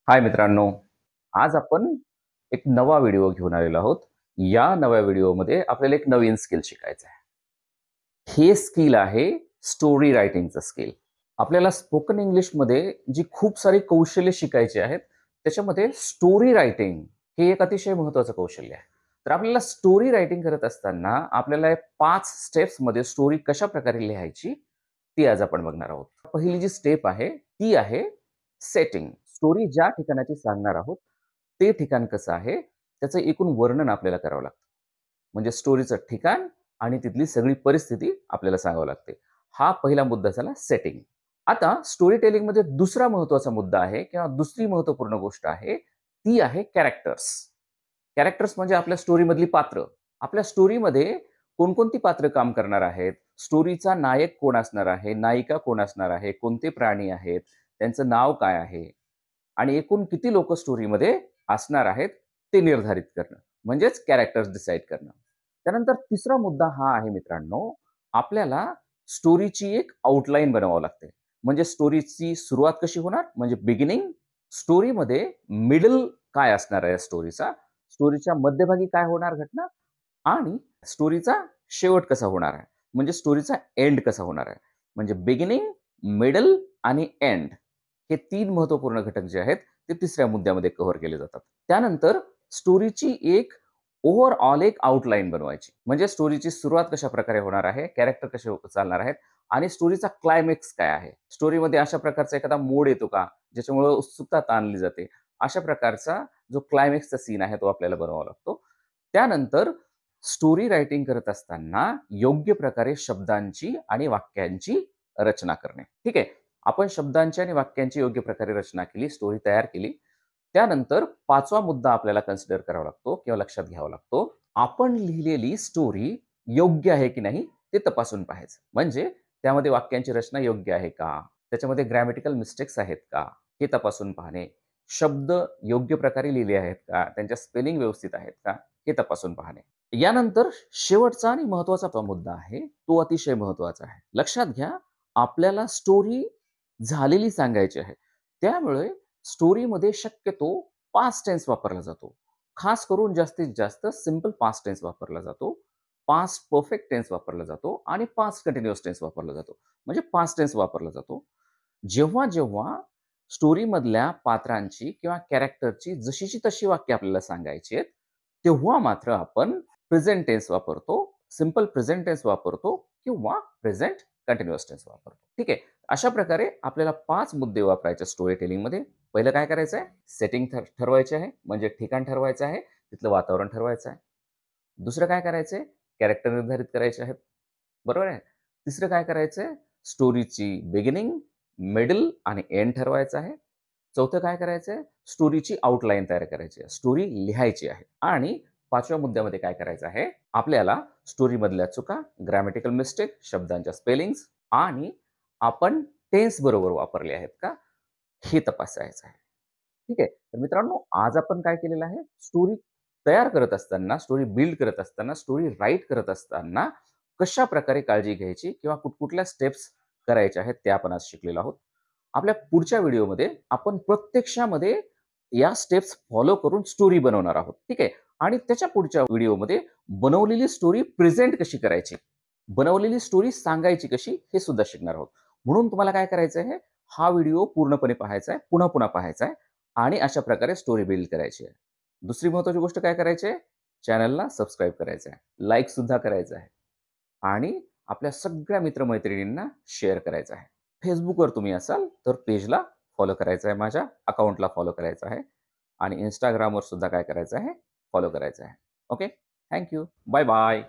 हाय मित्रांनो, आज आपण एक नवा व्हिडिओ घेऊन आलेलो आहोत. या नव्या व्हिडिओमध्ये आपल्याला एक नवीन स्किल शिकायचं आहे. हे स्किल आहे स्टोरी रायटिंगचं स्किल. आपल्याला स्पोकन इंग्लिशमध्ये जी खूप सारी कौशल्य शिकायची आहेत, त्याच्यामध्ये स्टोरी रायटिंग हे एक अतिशय महत्त्वाचं कौशल्य आहे. तर आपल्याला स्टोरी रायटिंग करत असताना आपल्याला 5 स्टेप्समध्ये स्टोरी कशाप्रकारे लिहायची, ती आज आपण बघणार आहोत. पहिली जी स्टेप आहे, ती आहे सेटिंग. स्टोरी ज्या ठिकाणाची सांगणार आहोत, ते ठिकाण कसं आहे, त्याचं एकूण वर्णन आपल्याला करावं लागतं. म्हणजे स्टोरीचं ठिकाण आणि तिथली सगळी परिस्थिती आपल्याला सांगावी लागते. हा पहिला मुद्दा झाला सेटिंग. आता स्टोरी टेलिंगमध्ये दुसरा महत्त्वाचा मुद्दा आहे किंवा दुसरी महत्त्वपूर्ण गोष्ट आहे, ती आहे कॅरेक्टर्स. कॅरेक्टर्स म्हणजे आपल्या स्टोरीमधली पात्र. आपल्या स्टोरीमध्ये कोणकोणती पात्र काम करणार आहेत, स्टोरीचा नायक कोण असणार आहे, नायिका कोण असणार आहे, कोणते प्राणी आहेत, त्यांचं नाव काय आहे आणि एकूण किती लोकं स्टोरीमध्ये असणार आहेत, ते निर्धारित करणं. म्हणजेच कॅरेक्टर्स डिसाईड करणं. त्यानंतर तिसरा मुद्दा हा आहे मित्रांनो, आपल्याला स्टोरीची एक आउटलाईन बनवावी लागते. म्हणजे स्टोरीची सुरुवात कशी होणार? म्हणजे बिगिनिंग, स्टोरीमध्ये मिडल काय असणार आहे स्टोरीचा, स्टोरीच्या मध्यभागी काय होणार घटना आणि स्टोरीचा शेवट कसा होणार आहे. म्हणजे स्टोरीचा एंड कसा होणार आहे. म्हणजे बिगिनिंग, मिडल आणि एंड हे 3 महत्त्वपूर्ण घटक जे आहेत, ते तिसऱ्या मुद्द्यामध्ये कव्हर केले जातात. त्यानंतर स्टोरीची एक ओव्हरऑल एक आउटलाईन बनवायची. म्हणजे स्टोरीची सुरुवात कशाप्रकारे होणार आहे, कॅरेक्टर कसे चालणार आहेत आणि स्टोरीचा क्लायमॅक्स काय आहे. स्टोरीमध्ये अशा प्रकारचा एखादा मोड येतो का, ज्याच्यामुळे उत्सुकता ताणली जाते. अशा प्रकारचा जो क्लायमॅक्सचा सीन आहे, तो आपल्याला बनवावा लागतो. त्यानंतर स्टोरी रायटिंग करत असताना योग्य प्रकारे शब्दांची आणि वाक्यांची रचना करणे. ठीक आहे. आपण शब्दांची आणि वाक्यांची योग्य प्रकारे रचना केली, स्टोरी तयार केली. त्यानंतर 5वा मुद्दा आपल्याला कन्सिडर करावा लागतो किंवा लक्षात घ्यावा लागतो. आपण लिहिलेली स्टोरी योग्य आहे की नाही ते तपासून पाहायचं. म्हणजे त्यामध्ये वाक्यांची रचना योग्य आहे का? त्याच्यामध्ये ग्रॅमॅटिकल मिस्टेक्स आहेत का? हे तपासून पाहणे. शब्द योग्य प्रकारे लिहिले आहेत का? त्यांच्या स्पेलिंग व्यवस्थित आहेत का? हे तपासून पाहणे. यानंतर शेवटचा आणि महत्त्वाचा मुद्दा आहे, तो अतिशय महत्त्वाचा आहे. लक्षात घ्या, आपल्याला स्टोरी झालेली सांगायची आहे. त्यामुळे स्टोरीमध्ये शक्यतो पास्ट टेन्स वापरला जातो. खास करून जास्तीत जास्त सिंपल पास्ट टेन्स वापरला जातो. पास्ट परफेक्ट टेन्स वापरला जातो आणि पास्ट कंटिन्युअस टेन्स वापरला जातो. म्हणजे पास्ट टेन्स वापरला जातो. जेव्हा स्टोरीमधल्या पात्रांची किंवा कॅरेक्टरची जशीची तशी वाक्य आपल्याला सांगायची आहेत, तेव्हा मात्र आपण प्रेझेंट टेन्स वापरतो, सिंपल प्रेझेंट टेन्स वापरतो किंवा प्रेझेंट कंटिन्युअस टेन्स वापरतो. ठीक आहे. अशा प्रकारे आपल्याला 5 मुद्दे वापरायचे स्टोरी टेलिंगमध्ये. पहिलं काय करायचं आहे? सेटिंग ठरवायची आहे, म्हणजे ठिकाण ठरवायचं आहे, तिथलं वातावरण ठरवायचं आहे. दुसरं काय करायचंय? कॅरेक्टर निर्धारित करायचे आहेत. बरोबर आहे? तिसरं काय करायचंय? स्टोरीची बिगिनिंग, मिडल आणि एंड ठरवायचं आहे. चौथं काय करायचंय? स्टोरीची आउटलाईन तयार करायची आहे. स्टोरी लिहायची आहे. आणि 5व्या मुद्द्यामध्ये काय करायचं आहे? आपल्याला स्टोरीमधल्या चुका, ग्रामॅटिकल मिस्टेक, शब्दांच्या स्पेलिंग्स आणि आपण टेन्स बरोबर वापरले आहेत का? हे तपासायचं आहे. ठीक आहे. तर मित्रांनो, आज आपण काय केलेलं आहे? स्टोरी तयार करत असताना, स्टोरी बिल्ड करत असताना, स्टोरी राईट करत असताना कशाप्रकारे काळजी घ्यायची किंवा कुठल्या स्टेप्स करायच्या आहेत, ते आपण आज शिकलेलो आहोत. आपल्या पुढच्या व्हिडिओमध्ये आपण प्रत्यक्षामध्ये या स्टेप्स फॉलो करून स्टोरी बनवणार आहोत. ठीक आहे. आणि त्याच्या पुढच्या व्हिडिओमध्ये बनवलेली स्टोरी प्रेझेंट कशी करायची, बनवलेली स्टोरी सांगायची कशी, हे सुद्धा शिकणार आहोत. म्हणून तुम्हाला काय करायचं आहे? हा व्हिडिओ पूर्णपणे पाहायचा आहे, पुन्हा पाहायचा आहे आणि अशा प्रकारे स्टोरी बिल्ड करायची आहे. दुसरी महत्त्वाची गोष्ट काय करायची आहे? चॅनलला सबस्क्राईब करायचं आहे, लाईक सुद्धा करायचं आहे आणि आपल्या सगळ्या मित्र-मैत्रिणींना शेअर करायचं आहे. Facebookवर तुम्ही असाल तर पेजला फॉलो करायचं आहे, माझ्या अकाउंटला फॉलो करायचं आहे आणि Instagramवर सुद्धा काय करायचं आहे? फॉलो करायचं आहे. Okay. Thank you. Bye bye.